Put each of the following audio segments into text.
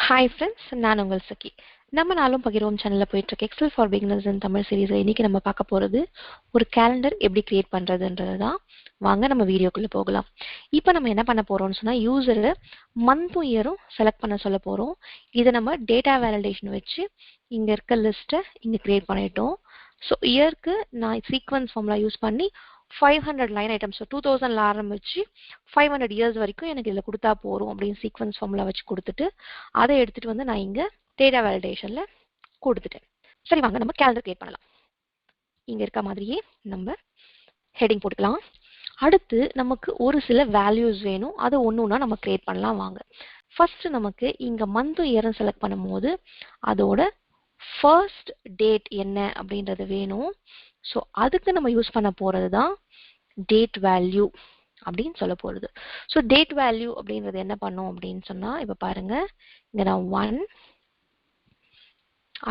Hi friends, நான் உங்கள் சகி. நம்ம நாளும் பகிர்வோம் சேனலில் போயிட்டுருக்கு எக்ஸல் ஃபார் பிகினர்ஸ் இன் தமிழ் சீரீஸில் இன்றைக்கி நம்ம பார்க்க போகிறது ஒரு கேலண்டர் எப்படி க்ரியேட் பண்ணுறதுன்றது தான். வாங்க நம்ம வீடியோக்குள்ளே போகலாம். இப்போ நம்ம என்ன பண்ண போகிறோம்னு சொன்னால், யூசரை மந்த்தும் இயரும் செலக்ட் பண்ண சொல்ல போகிறோம். இதை நம்ம டேட்டா வேலிடேஷன் வச்சு இங்கே இருக்க லிஸ்ட்டை இங்கே க்ரியேட் பண்ணிட்டோம். ஸோ இயருக்கு நான் சீக்வன்ஸ் ஃபார்முலா யூஸ் பண்ணி 500 லைன் ஐட்டம்ஸ், ஸோ 2000 ஆரம்பிச்சு 500 இயர்ஸ் வரைக்கும் எனக்கு இதில் கொடுத்தா போகிறோம் அப்படின்னு சீக்வன்ஸ் ஃபார்முலா வச்சு கொடுத்துட்டு அதை எடுத்துட்டு வந்து நான் இங்க டேட்டா வேலிடேஷன்ல கொடுத்துட்டேன். சரி, வாங்க நம்ம கேலண்டர் கிரியேட் பண்ணலாம். இங்க இருக்க மாதிரியே நம்ம ஹெட்டிங் போட்டுக்கலாம். அடுத்து நமக்கு ஒரு சில வேல்யூஸ் வேணும், அதை ஒன்னொன்னா நம்ம கிரியேட் பண்ணலாம். வாங்க, ஃபர்ஸ்ட் நமக்கு இங்க மந்த்தும் இயரும் செலக்ட் பண்ணும்போது அதோட ஃபர்ஸ்ட் டேட் என்ன அப்படின்றது வேணும். ஸோ அதுக்கு நம்ம யூஸ் பண்ண போறது தான் டேட் வேல்யூ அப்படின்னு சொல்ல போறது. ஸோ டேட் வேல்யூ அப்படின்றது என்ன பண்ணும் அப்படின்னு சொன்னா, இப்ப பாருங்க, இங்க நான் 1,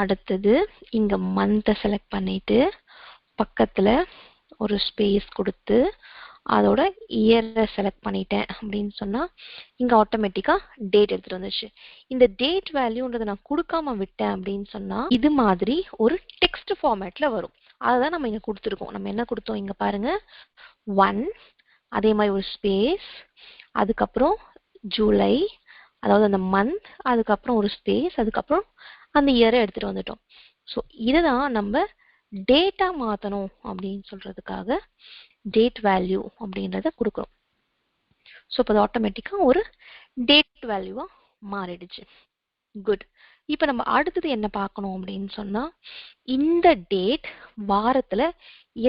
அடுத்தது இங்க மந்த்தை செலக்ட் பண்ணிட்டு பக்கத்துல ஒரு ஸ்பேஸ் கொடுத்து அதோட இயரை செலக்ட் பண்ணிட்டேன் அப்படின்னு சொன்னா இங்க ஆட்டோமேட்டிக்கா டேட் எடுத்துட்டு வந்துச்சு. இந்த டேட் வேல்யூன்றதை நான் கொடுக்காம விட்டேன் அப்படின்னு சொன்னா இது மாதிரி ஒரு டெக்ஸ்ட் ஃபார்மேட்ல வரும். அதுதான் நம்ம இங்க கொடுத்துருக்கோம். நம்ம என்ன கொடுத்தோம் இங்க பாருங்க, 1, அதே மாதிரி ஒரு ஸ்பேஸ், அதுக்கப்புறம் ஜூலை, அதாவது அந்த மந்த், அதுக்கப்புறம் ஒரு ஸ்பேஸ், அதுக்கப்புறம் அந்த இயரை எடுத்துட்டு வந்துட்டோம். ஸோ இதுதான் நம்ம டேட்டா மாற்றணும் அப்படின்னு சொல்றதுக்காக டேட் வேல்யூ அப்படின்றத கொடுக்குறோம். ஸோ இப்போ அது ஆட்டோமேட்டிக்காக ஒரு டேட் வேல்யூவாக மாறிடுச்சு. குட். இப்போ நம்ம அடுத்தது என்ன பார்க்கணும் அப்படின்னு சொன்னால், இந்த டேட் வாரத்தில்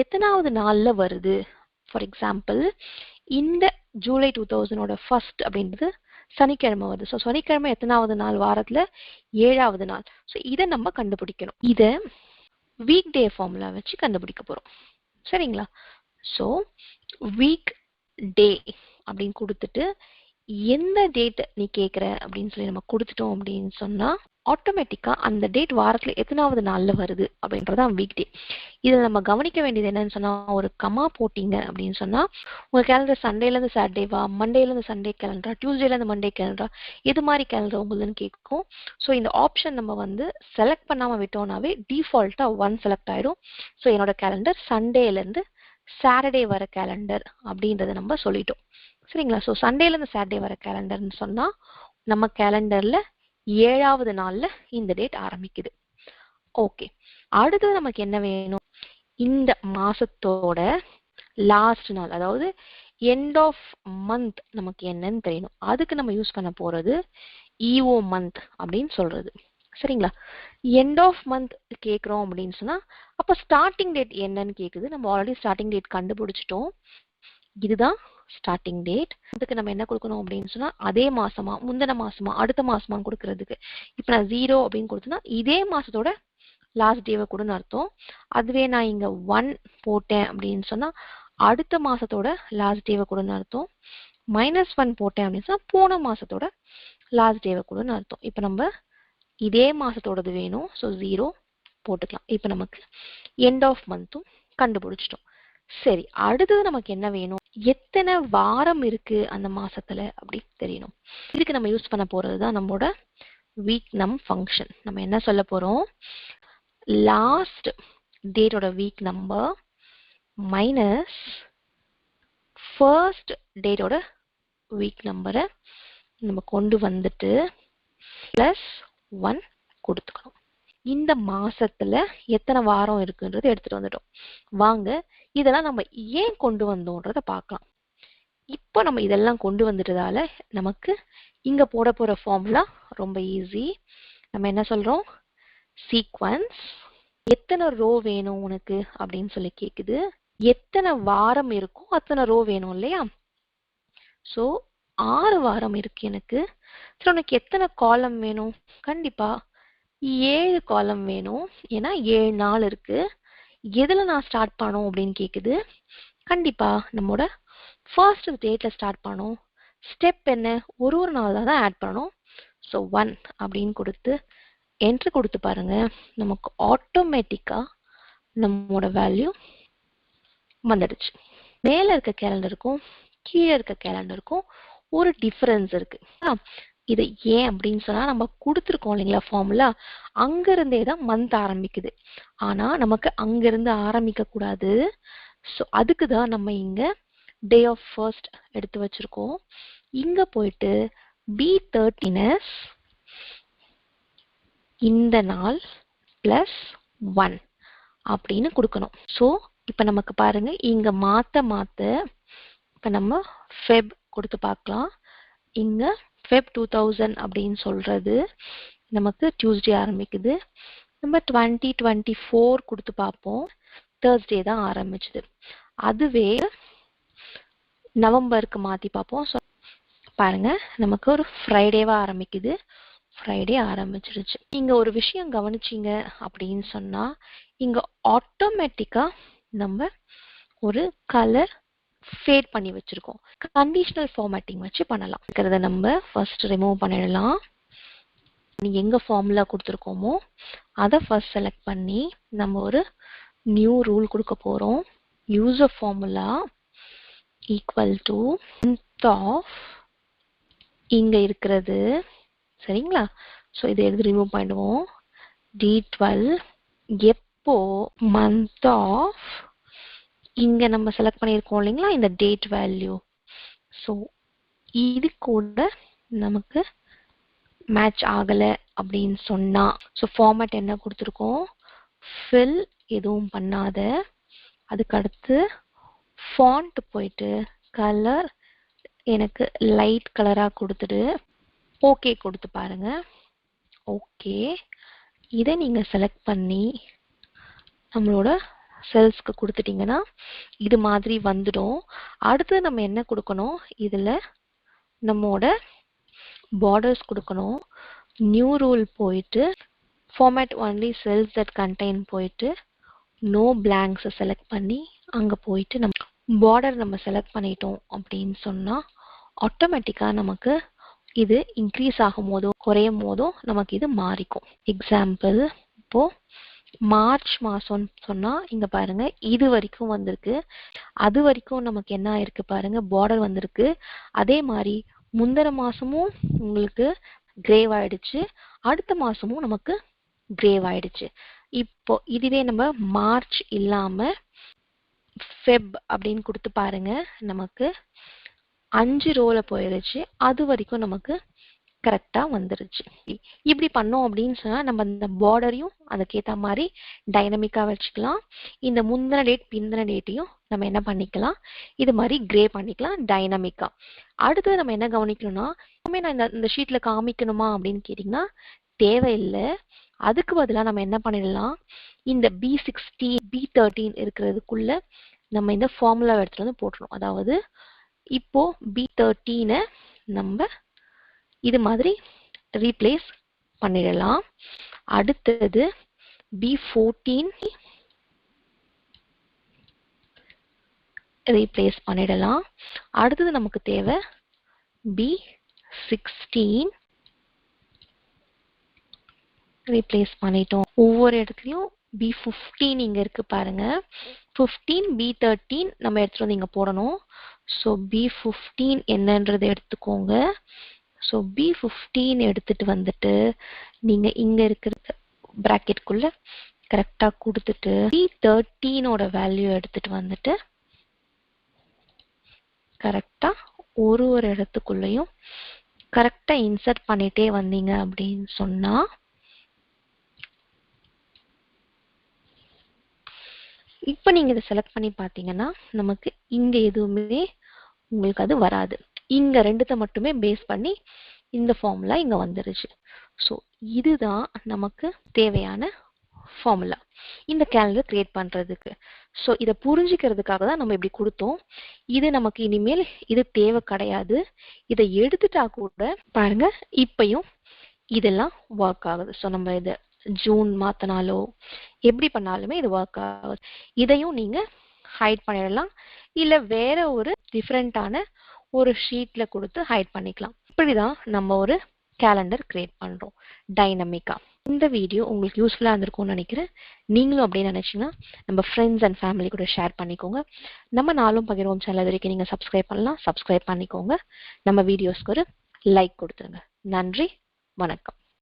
எத்தனாவது நாளில் வருது. ஃபார் எக்ஸாம்பிள், இந்த ஜூலை 2000ஓட ஃபர்ஸ்ட் அப்படின்றது சனிக்கிழமை வருது. ஸோ சனிக்கிழமை எத்தனாவது நாள், வாரத்தில் 7வது நாள். ஸோ இதை நம்ம கண்டுபிடிக்கணும். இதை வீக் டே ஃபார்முலா வச்சு கண்டுபிடிக்க போகிறோம். சரிங்களா? ஸோ வீக் டே அப்படின்னு கொடுத்துட்டு எந்த டேட் நீ கேட்குற அப்படின்னு சொல்லி நம்ம கொடுத்துட்டோம் அப்படின்னு சொன்னால் ஆட்டோமேட்டிக்காக அந்த டேட் வாரத்தில் எத்தனாவது நாளில் வருது அப்படின்றதான் வீக் டே. இதில் நம்ம கவனிக்க வேண்டியது என்னன்னு சொன்னால், ஒரு கமா போட்டிங்க அப்படின்னு சொன்னால் உங்கள் கேலண்டர் சண்டேலேருந்து சாட்டர்டேவா, மண்டேலேருந்து சண்டே கேலண்டரா, டியூஸ்டேலேருந்து மண்டே கேலண்டரா, எது மாதிரி கேலண்டர் உங்களுதுன்னு கேட்கும். ஸோ இந்த ஆப்ஷன் நம்ம வந்து செலக்ட் பண்ணாமல் விட்டோம்னாவே டிஃபால்ட்டாக 1 செலக்ட் ஆயிடும். ஸோ என்னோட கேலண்டர் சண்டேலேருந்து சாட்டர்டே வர கேலண்டர் அப்படின்றத நம்ம சொல்லிட்டோம். சரிங்களா? ஸோ சண்டேலேருந்து சாட்டர்டே வர கேலண்டர்னு சொன்னால் நம்ம கேலண்டரில் 7வது நாளில் இந்த டேட் ஆரம்பிக்குது. ஓகே, அடுத்தது நமக்கு என்ன வேணும், இந்த மாசத்தோட லாஸ்ட் நாள், அதாவது எண்ட் ஆஃப் மந்த் நமக்கு என்னன்னு தெரியணும். அதுக்கு நம்ம யூஸ் பண்ண போறது இஓ மந்த் அப்படின்னு சொல்றது. சரிங்களா? எண்ட் ஆஃப் மந்த் கேட்குறோம் அப்படின்னு சொன்னா அப்போ ஸ்டார்டிங் டேட் என்னன்னு கேட்குது. நம்ம ஆல்ரெடி ஸ்டார்டிங் டேட் கண்டுபிடிச்சிட்டோம். இதுதான் ஸ்டார்டிங் டேட். அதுக்கு நம்ம என்ன கொடுக்கணும் அப்படின்னு சொன்னா, அதே மாசமா, முந்தின மாசமா, அடுத்த மாசமா கொடுக்கறதுக்கு இப்போ நான் 0 அப்படின்னு கொடுத்தேன்னா இதே மாசத்தோட லாஸ்ட் டேவை கூடன்னு அர்த்தம். அதுவே நான் இங்க 1 போட்டேன் அப்படின்னு சொன்னா அடுத்த மாசத்தோட லாஸ்ட் டேவை கூடன்னு அர்த்தம். -1 போட்டேன் அப்படின்னு சொன்னா போன மாசத்தோட லாஸ்ட் டேவை கூடன்னு அர்த்தம். இப்போ நம்ம இதே மாசத்தோடது வேணும். ஸோ 0 போட்டுக்கலாம். இப்போ நமக்கு எண்ட் ஆஃப் மந்த்தும் கண்டுபிடிச்சிட்டோம். சரி, அடுத்தது நமக்கு என்ன வேணும், எத்தனை வாரம் இருக்கு அந்த மாசத்துல அப்படி தெரியணும். இதுக்கு நம்ம யூஸ் பண்ண போறது தான் நம்மளோட வீக் நம் ஃபங்க்ஷன். நம்ம என்ன சொல்ல போறோம், லாஸ்ட் டேட்டோட வீக் நம்பர் மைனஸ் ஃபர்ஸ்ட் டேட்டோட வீக் நம்பரை நம்ம கொண்டு வந்துட்டு +1 கொடுத்துக்கணும். இந்த மாசத்துல எத்தனை வாரம் இருக்குன்றது எடுத்துட்டு வந்துட்டோம். வாங்க, இதெல்லாம் நம்ம ஏன் கொண்டு வந்தோன்றத பார்க்கலாம். இப்போ நம்ம இதெல்லாம் கொண்டு வந்துட்டதால நமக்கு இங்க போட போற ஃபார்முலா ரொம்ப ஈஸி. நம்ம என்ன சொல்றோம், சீக்வன்ஸ் எத்தனை ரோ வேணும் உனக்கு அப்படின்னு சொல்லி கேக்குது. எத்தனை வாரம் இருக்கும் அத்தனை ரோ வேணும் இல்லையா? ஸோ 6 வாரம் இருக்கு எனக்கு. சரி, உனக்கு எத்தனை காலம் வேணும், கண்டிப்பா 7 காலம் வேணும். ஏன்னா 7 நாள் இருக்கு. எதுல நான் ஸ்டார்ட் பண்ணோம் அப்படின்னு கேக்குது. கண்டிப்பா நம்மோட ஃபர்ஸ்ட் டேட்ல ஸ்டார்ட் பண்ணோம். ஸ்டெப் என்ன, ஒரு நாள் தான் ஆட் பண்ணணும். ஸோ 1 அப்படின்னு கொடுத்து என்ட்ரு கொடுத்து பாருங்க, நமக்கு ஆட்டோமேட்டிக்கா நம்மோட வேல்யூ வந்துடுச்சு. மேல இருக்க கேலண்டருக்கும் கீழே இருக்க கேலண்டருக்கும் ஒரு டிஃபரன்ஸ் இருக்கு. இது ஏன் அப்படின்னு சொன்னா நம்ம கொடுத்துருக்கோம் இல்லைங்களா ஃபார்முலா, அங்கிருந்தே தான் மந்த் ஆரம்பிக்குது. ஆனா நமக்கு அங்கிருந்து ஆரம்பிக்க கூடாது. ஸோ அதுக்கு தான் நம்ம இங்க டே ஆஃப் ஃபர்ஸ்ட் எடுத்து வச்சிருக்கோம். இங்க போயிட்டு B13 இந்த நாள் பிளஸ் 1 அப்படின்னு கொடுக்கணும். ஸோ இப்போ நமக்கு பாருங்க இங்க மாத்த இப்போ நம்ம ஃபெப் கொடுத்து பார்க்கலாம். இங்க ஃபெப் 2000 அப்படின்னு சொல்றது நமக்கு டியூஸ்டே ஆரம்பிக்குது. நம்ம 2024 கொடுத்து பார்ப்போம், தேர்ஸ்டே தான் ஆரம்பிச்சுது. அதுவே நவம்பருக்கு மாத்தி பார்ப்போம். ஸோ பாருங்க நமக்கு ஒரு ஃப்ரைடேவா ஆரம்பிக்குது, ஃப்ரைடே ஆரம்பிச்சிருச்சு. இங்க ஒரு விஷயம் கவனிச்சிங்க அப்படின்னு சொன்னா இங்க ஆட்டோமேட்டிக்கா நம்ம ஒரு கலர் ஃபேட் பண்ணி வச்சிருக்கோம். கண்டிஷனல் ஃபார்மேட்டிங் வச்சு பண்ணலாம். இருக்கிறத நம்ம ஃபர்ஸ்ட் ரிமூவ் பண்ணிடலாம். எங்க ஃபார்முலா கொடுத்துருக்கோமோ அதை ஃபர்ஸ்ட் செலக்ட் பண்ணி நம்ம ஒரு நியூ ரூல் கொடுக்க போறோம். User formula equal to month of இங்க இருக்கிறது சரிங்களா. ஸோ இதை எடுத்து ரிமூவ் பண்ணிடுவோம். D12 எப்போ month of இங்க நம்ம செலக்ட் பண்ணியிருக்கோம் இல்லைங்களா இந்த டேட் வேல்யூ. ஸோ இது கூட நமக்கு மேட்ச் ஆகல அப்படின்னு சொன்னா ஸோ ஃபார்மேட் என்ன கொடுத்துருக்கோம், ஃபில் எதுவும் பண்ணாத, அதுக்கு அடுத்து ஃபாண்ட் போயிட்டு கலர் எனக்கு லைட் கலரா கொடுத்துட்டு ஓகே கொடுத்து பாருங்க. ஓகே, இதை நீங்க செலக்ட் பண்ணி நம்மளோட செல்ஸ்க்கு கொடுத்துட்டீங்கன்னா இது மாதிரி வந்துடும். அடுத்து நம்ம என்ன கொடுக்கணும், இதுல நம்மோட பார்டர்ஸ் கொடுக்கணும். நியூ ரூல் போயிட்டு format only cells that contain போயிட்டு நோ பிளாங்க்ஸை செலக்ட் பண்ணி அங்க போயிட்டு நம்ம பார்டர் நம்ம செலக்ட் பண்ணிட்டோம் அப்படின்னு சொன்னா ஆட்டோமேட்டிக்கா நமக்கு இது இன்க்ரீஸ் ஆகும் போதோ குறையும் போதோ நமக்கு இது மாறிக்கும். எக்ஸாம்பிள் இப்போ மார்ச் மாசம் சொன்னா இங்க பாருங்க இது வரைக்கும் வந்திருக்கு, அது வரைக்கும் நமக்கு என்ன ஆயிருக்கு பாருங்க பார்டர் வந்திருக்கு. அதே மாதிரி முந்தின மாசமும் உங்களுக்கு கிரேவ் ஆயிடுச்சு, அடுத்த மாசமும் நமக்கு கிரேவ் ஆயிடுச்சு. இப்போ இதுவே நம்ம மார்ச் இல்லாம ஃபெப் அப்படின்னு கொடுத்து பாருங்க நமக்கு 5 ரோல போயிருச்சு, அது வரைக்கும் நமக்கு கரெக்டா வந்துருச்சு. இப்படி பண்ணோம் அப்படின்னு சொன்னா நம்ம இந்த பார்டரையும் அதுக்கேற்ற மாதிரி டைனமிக்கா வச்சுக்கலாம். இந்த முந்தின டேட் பிந்தின டேட்டையும் நம்ம என்ன பண்ணிக்கலாம், இது மாதிரி கிரே பண்ணிக்கலாம் டைனமிக்கா. அடுத்து நம்ம என்ன கவனிக்கணும்னா நான் இந்த ஷீட்ல காமிக்கணுமா அப்படின்னு கேட்டீங்கன்னா தேவையில்லை. அதுக்கு பதிலாக நம்ம என்ன பண்ணிடலாம், இந்த B16 B13 இருக்கிறதுக்குள்ள நம்ம இந்த ஃபார்முலா எடுத்துட்டு வந்து போட்டுரும். அதாவது இப்போ B13 நம்ம இது மாதிரி ரீப்ளேஸ் பண்ணிடலாம். அடுத்தது B14 ரீப்ளேஸ் பண்ணிடலாம். அடுத்தது நமக்கு தேவை B16 ரீப்ளேஸ் பண்ணிட்டோம். ஒவ்வொரு இடத்துலயும் B15 இங்க இருக்கு பாருங்க, 15 B13 நம்ம எடுத்துட்டு வந்து இங்க போடணும். ஸோ B15 என்னன்றது எடுத்துக்கோங்க. ஸோ B15 எடுத்துட்டு வந்துட்டு நீங்க இங்க இருக்கிற பிராக்கெட்குள்ள கரெக்டா கொடுத்துட்டு B13ஓட வேல்யூ எடுத்துட்டு வந்துட்டு கரெக்டா ஒரு இடத்துக்குள்ளயும் கரெக்டா இன்சர்ட் பண்ணிட்டே வந்தீங்க அப்படின்னு சொன்னா இப்போ நீங்க இதை செலக்ட் பண்ணி பார்த்தீங்கன்னா நமக்கு இங்க எதுவுமே உங்களுக்கு அது வராது. இங்க ரெண்டுத்தை மட்டுமே பேஸ் பண்ணி இந்த ஃபார்முலா இங்க வந்துருச்சு. ஸோ இதுதான் நமக்கு தேவையான ஃபார்முலா இந்த கேலண்டர் கிரியேட் பண்றதுக்கு. ஸோ இதை புரிஞ்சுக்கிறதுக்காக தான் நம்ம இப்படி கொடுத்தோம். இது நமக்கு இனிமேல் இது தேவை கிடையாது. இதை எடுத்துட்டா கூட பாருங்க இப்பயும் இதெல்லாம் ஒர்க் ஆகுது. ஸோ நம்ம இதை ஜூன் மாத்தினாலோ எப்படி பண்ணாலுமே இது ஒர்க் ஆகுது. இதையும் நீங்க ஹைட் பண்ணிடலாம், இல்ல வேற ஒரு டிஃப்ரெண்டான ஒரு ஷீட்ல கொடுத்து ஹைட் பண்ணிக்கலாம். இப்படிதான் நம்ம ஒரு கேலண்டர் கிரியேட் பண்றோம் டைனமிக்கா. இந்த வீடியோ உங்களுக்கு யூஸ்ஃபுல்லா இருந்திருக்கும்னு நினைக்கிறேன். நீங்களும் அப்படின்னு நினைச்சீங்கன்னா நம்ம ஃப்ரெண்ட்ஸ் அண்ட் ஃபேமிலி கூட ஷேர் பண்ணிக்கோங்க. நம்ம நாளும் பகிர்வோம் சேனல் வரைக்கும் நீங்க சப்ஸ்கிரைப் பண்ணலாம், சப்ஸ்கிரைப் பண்ணிக்கோங்க. நம்ம வீடியோஸ்க்கு ஒரு லைக் கொடுத்துருங்க. நன்றி, வணக்கம்.